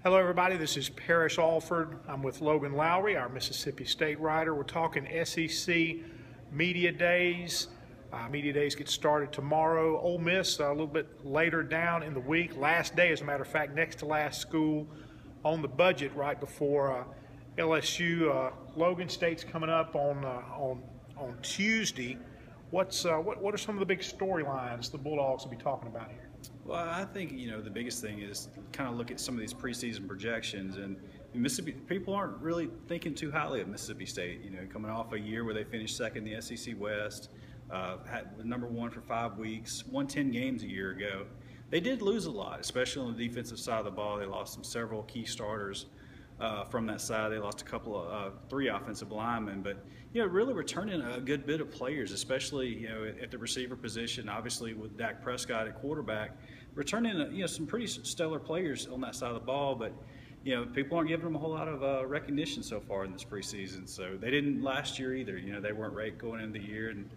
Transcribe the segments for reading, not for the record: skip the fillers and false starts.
Hello everybody, this is Parrish Alford. I'm with Logan Lowry, our Mississippi State writer. We're talking SEC Media Days. Media Days get started tomorrow. Ole Miss a little bit later down in the week. Last day, as a matter of fact, next to last school on the budget right before LSU. Logan State's coming up on Tuesday. What are some of the big storylines the Bulldogs will be talking about here? Well, I think, the biggest thing is kind of look at some of these preseason projections, and Mississippi people aren't really thinking too highly of Mississippi State. Coming off a year where they finished second in the SEC West, had #1 for 5 weeks, won 10 games a year ago. They did lose a lot, especially on the defensive side of the ball. They lost several key starters from that side. They lost three offensive linemen, but really returning a good bit of players, especially at the receiver position. Obviously, with Dak Prescott at quarterback, returning some pretty stellar players on that side of the ball. But people aren't giving them a whole lot of recognition so far in this preseason. So they didn't last year either. They weren't ranked going into the year, and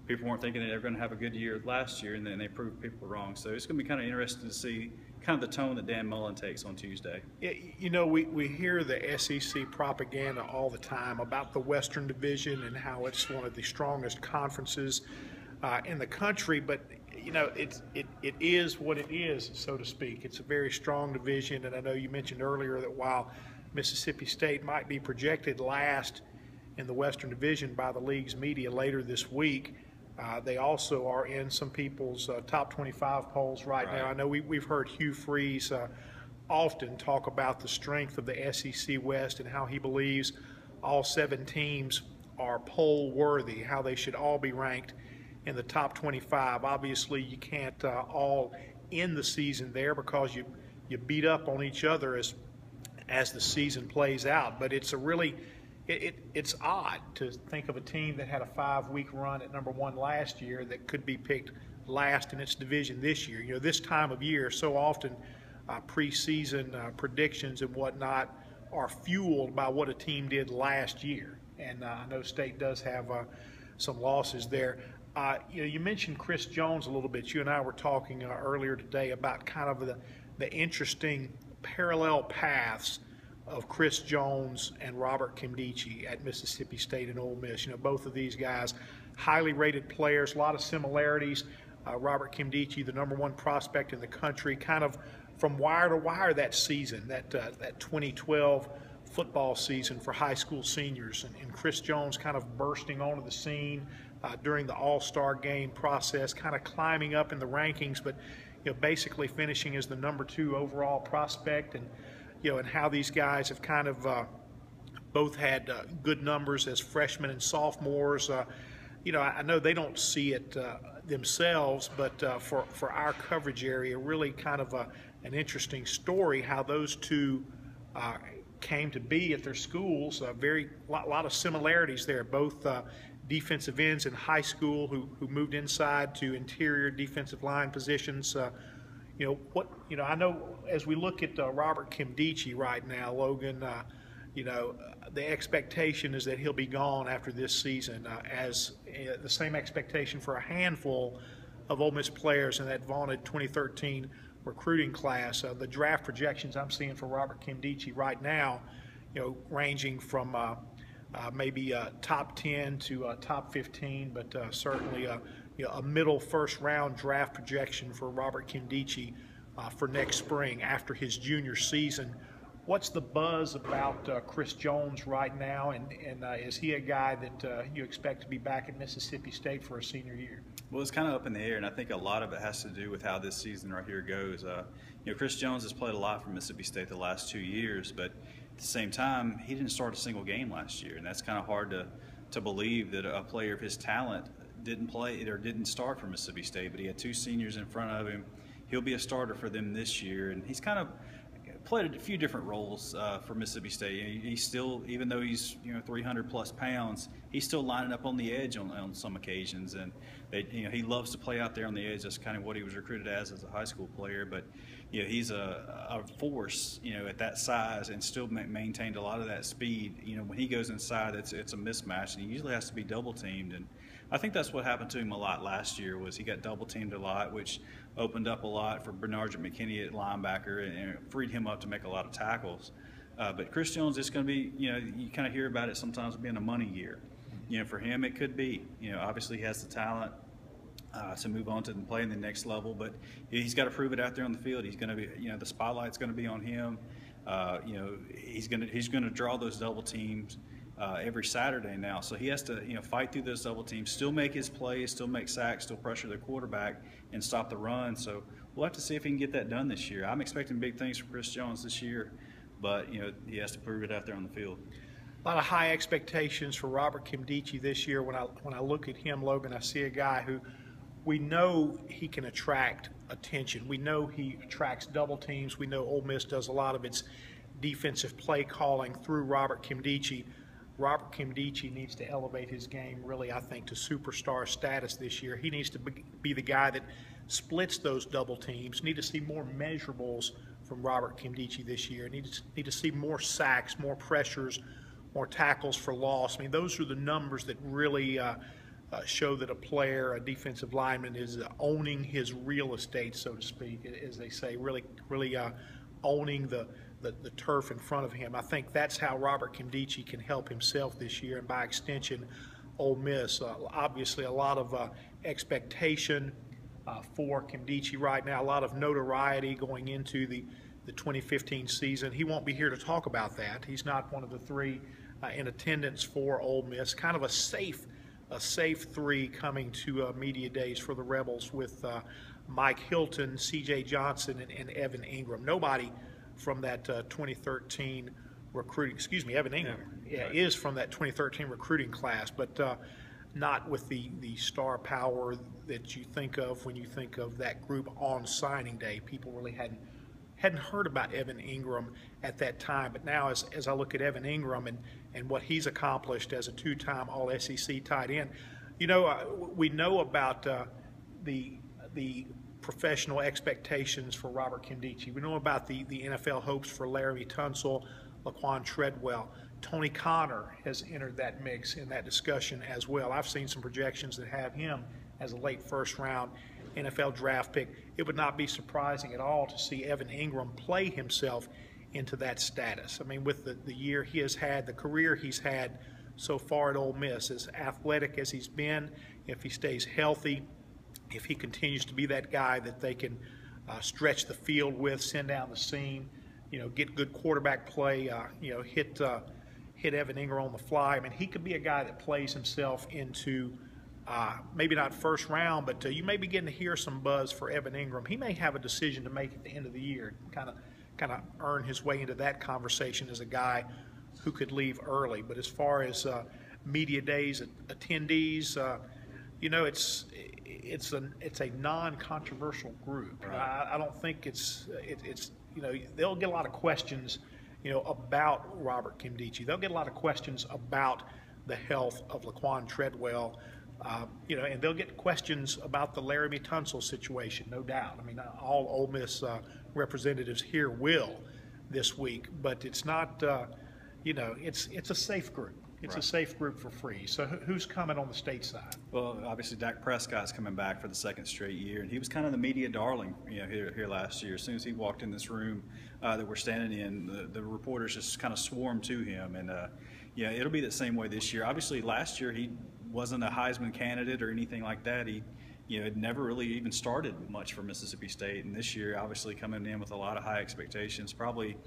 people weren't thinking that they were going to have a good year last year, and then they proved people wrong. So it's going to be kind of interesting to see kind of the tone that Dan Mullen takes on Tuesday. We hear the SEC propaganda all the time about the Western Division and how it's one of the strongest conferences in the country, but it is what it is, so to speak. It's a very strong division, and I know you mentioned earlier that while Mississippi State might be projected last in the Western Division by the league's media later this week, they also are in some people's top 25 polls right now. I know we've heard Hugh Freeze often talk about the strength of the SEC West and how he believes all 7 teams are poll worthy, how they should all be ranked in the top 25. Obviously, you can't all end the season there because you beat up on each other as the season plays out. But it's a really it's odd to think of a team that had a 5-week run at #1 last year that could be picked last in its division this year. This time of year, so often preseason predictions and whatnot are fueled by what a team did last year. And I know State does have some losses there. You mentioned Chris Jones a little bit. You and I were talking earlier today about kind of the interesting parallel paths of Chris Jones and Robert Nkemdiche at Mississippi State and Ole Miss. Both of these guys, highly rated players, a lot of similarities. Robert Nkemdiche, the #1 prospect in the country, kind of from wire to wire that season, that 2012 football season for high school seniors, and Chris Jones kind of bursting onto the scene during the All-Star game process, kind of climbing up in the rankings, but basically finishing as the #2 overall prospect, and how these guys have kind of both had good numbers as freshmen and sophomores. I know they don't see it themselves, but for our coverage area, really kind of an interesting story how those two came to be at their schools. A lot of similarities there. Both defensive ends in high school who moved inside to interior defensive line positions. I know as we look at Robert Nkemdiche right now, Logan, the expectation is that he'll be gone after this season, as the same expectation for a handful of Ole Miss players in that vaunted 2013 recruiting class. The draft projections I'm seeing for Robert Nkemdiche right now, ranging from maybe top 10 to top 15, but certainly a middle first-round draft projection for Robert Nkemdiche for next spring after his junior season. What's the buzz about Chris Jones right now, and is he a guy that you expect to be back at Mississippi State for a senior year? Well, it's kind of up in the air, and I think a lot of it has to do with how this season right here goes. Chris Jones has played a lot for Mississippi State the last 2 years, but at the same time, he didn't start a single game last year, and that's kind of hard to believe that a player of his talent didn't play or didn't start for Mississippi State, but he had 2 seniors in front of him. He'll be a starter for them this year, and he's kind of played a few different roles for Mississippi State. He's still, even though he's 300-plus pounds, he's still lining up on the edge on some occasions, and he loves to play out there on the edge. That's kind of what he was recruited as a high school player. But he's a force, at that size, and still maintained a lot of that speed. When he goes inside, it's a mismatch, and he usually has to be double teamed. And I think that's what happened to him a lot last year, was he got double teamed a lot, which opened up a lot for Bernard McKinney at linebacker and freed him up to make a lot of tackles. But Chris Jones, it's going to be, you kind of hear about it sometimes being a money year. For him, it could be. Obviously he has the talent to move on to play in the next level, but he's got to prove it out there on the field. He's going to be, the spotlight's going to be on him. He's going to draw those double teams every Saturday now, so he has to, fight through those double teams, still make his plays, still make sacks, still pressure the quarterback, and stop the run. So we'll have to see if he can get that done this year. I'm expecting big things from Chris Jones this year, but he has to prove it out there on the field. A lot of high expectations for Robert Kimdichie this year. When I look at him, Logan, I see a guy who we know he can attract attention. We know he attracts double teams. We know Ole Miss does a lot of its defensive play calling through Robert Kimdichie. Robert Kimdichie needs to elevate his game, really, I think, to superstar status this year. He needs to be the guy that splits those double teams. Need to see more measurables from Robert Kimdichie this year. Need to see more sacks, more pressures, more tackles for loss. I mean, those are the numbers that really show that a player, a defensive lineman, is owning his real estate, so to speak, as they say, really owning the turf in front of him. I think that's how Robert Kimdichie can help himself this year, and by extension, Ole Miss. Obviously, a lot of expectation for Kimdichie right now, a lot of notoriety going into the 2015 season. He won't be here to talk about that. He's not one of the three in attendance for Ole Miss. Kind of a safe three coming to media days for the Rebels with Mike Hilton, C.J. Johnson, and Evan Ingram. Nobody from that 2013 recruiting, Evan Ingram is from that 2013 recruiting class, but not with the star power that you think of when you think of that group on signing day. People really hadn't heard about Evan Ingram at that time, but now as I look at Evan Ingram and what he's accomplished as a two-time All-SEC tight end, we know about the professional expectations for Robert Kimdichie. We know about the NFL hopes for Laramie Tunsil, Laquan Treadwell. Tony Connor has entered that mix in that discussion as well. I've seen some projections that have him as a late first-round NFL draft pick. It would not be surprising at all to see Evan Ingram play himself into that status. I mean, with the year he has had, the career he's had so far at Ole Miss, as athletic as he's been, if he stays healthy, if he continues to be that guy that they can stretch the field with, send down the seam, get good quarterback play, hit Evan Ingram on the fly. I mean, he could be a guy that plays himself into maybe not first round, but you may be getting to hear some buzz for Evan Ingram. He may have a decision to make at the end of the year, kind of earn his way into that conversation as a guy who could leave early. But as far as media days attendees, it's a non-controversial group. Right. I don't think it's they'll get a lot of questions about Robert Kimdichie. They'll get a lot of questions about the health of Laquan Treadwell. And they'll get questions about the Laramie Tunsil situation, no doubt. I mean, all Ole Miss representatives here will this week, but it's not, it's a safe group. It's a safe group for free. So who's coming on the state side? Well, obviously Dak Prescott's coming back for the second straight year, and he was kind of the media darling, here last year. As soon as he walked in this room that we're standing in, the reporters just kind of swarmed to him, and it'll be the same way this year. Obviously, last year he wasn't a Heisman candidate or anything like that. He, had never really even started much for Mississippi State, and this year, obviously, coming in with a lot of high expectations, probably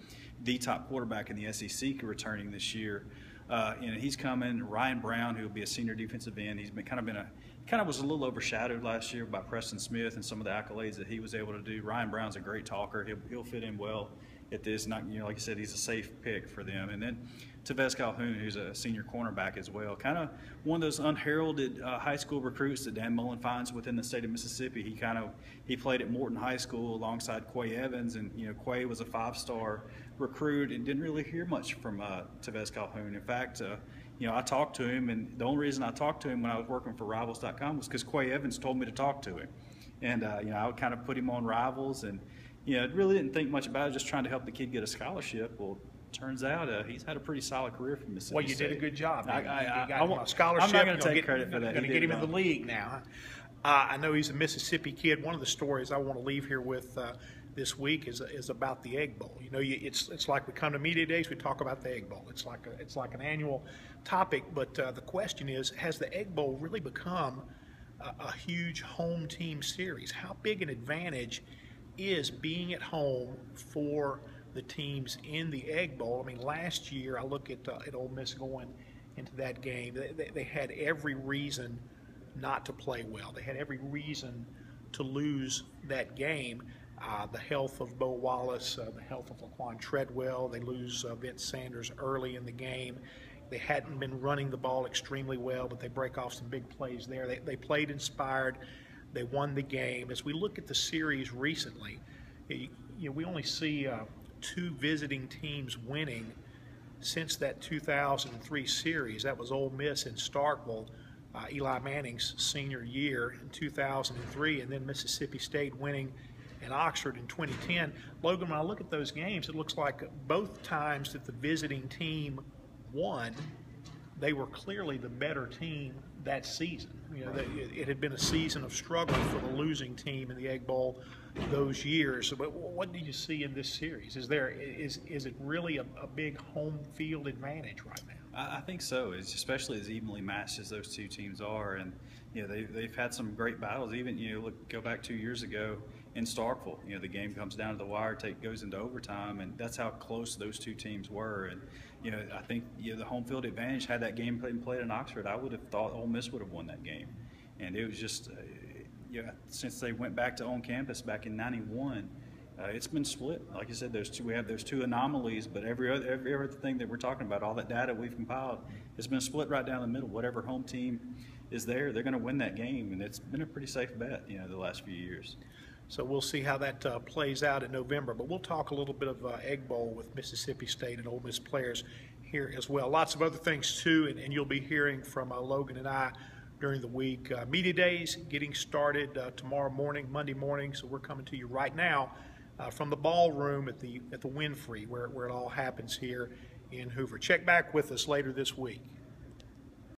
the top quarterback in the SEC returning this year. He's coming. Ryan Brown, who will be a senior defensive end, he's kind of was a little overshadowed last year by Preston Smith and some of the accolades that he was able to do. Ryan Brown's a great talker. He'll fit in well at this. Not, like you said, he's a safe pick for them. And then Twas Calhoun, who's a senior cornerback as well, kind of one of those unheralded high school recruits that Dan Mullen finds within the state of Mississippi. He played at Morton High School alongside Quay Evans, and Quay was a 5-star recruit and didn't really hear much from Twas Calhoun. In fact, I talked to him, and the only reason I talked to him when I was working for Rivals.com was because Quay Evans told me to talk to him. And, I would kind of put him on Rivals, and really didn't think much about it, just trying to help the kid get a scholarship. Well, turns out he's had a pretty solid career from Mississippi Well, you State. did a good job. You got I him a scholarship. I'm not going to take credit for that. Going to get him in the league now. I know he's a Mississippi kid. One of the stories I want to leave here with this week is about the Egg Bowl. It's like we come to media days, we talk about the Egg Bowl. It's like an annual topic. But the question is, has the Egg Bowl really become a huge home team series? How big an advantage is being at home for the teams in the Egg Bowl? I mean, last year I look at Ole Miss going into that game. They had every reason not to play well. They had every reason to lose that game. The health of Bo Wallace, the health of Laquan Treadwell. They lose Vince Sanders early in the game. They hadn't been running the ball extremely well, but they break off some big plays there. They played inspired. They won the game. As we look at the series recently, we only see 2 visiting teams winning since that 2003 series. That was Ole Miss in Starkville, Eli Manning's senior year in 2003, and then Mississippi State winning in Oxford in 2010. Logan, when I look at those games, it looks like both times that the visiting team won, they were clearly the better team that season. It had been a season of struggle for the losing team in the Egg Bowl those years. But what do you see in this series? Is it really a big home field advantage right now? I think so. It's especially as evenly matched as those two teams are, and they've had some great battles. Even go back 2 years ago in Starkville. The game comes down to the wire, goes into overtime, and that's how close those two teams were. And I think the home field advantage, had that game played in Oxford, I would have thought Ole Miss would have won that game. And it was just since they went back to on campus back in '91. It's been split. Like you said, we have those two anomalies, but every other thing that we're talking about, all that data we've compiled, it's been split right down the middle. Whatever home team is there, they're going to win that game, and it's been a pretty safe bet, the last few years. So we'll see how that plays out in November. But we'll talk a little bit of Egg Bowl with Mississippi State and Ole Miss players here as well. Lots of other things too, and you'll be hearing from Logan and I during the week. Media days getting started tomorrow morning, Monday morning. So we're coming to you right now from the ballroom at the Winfrey, where it all happens here in Hoover. Check back with us later this week.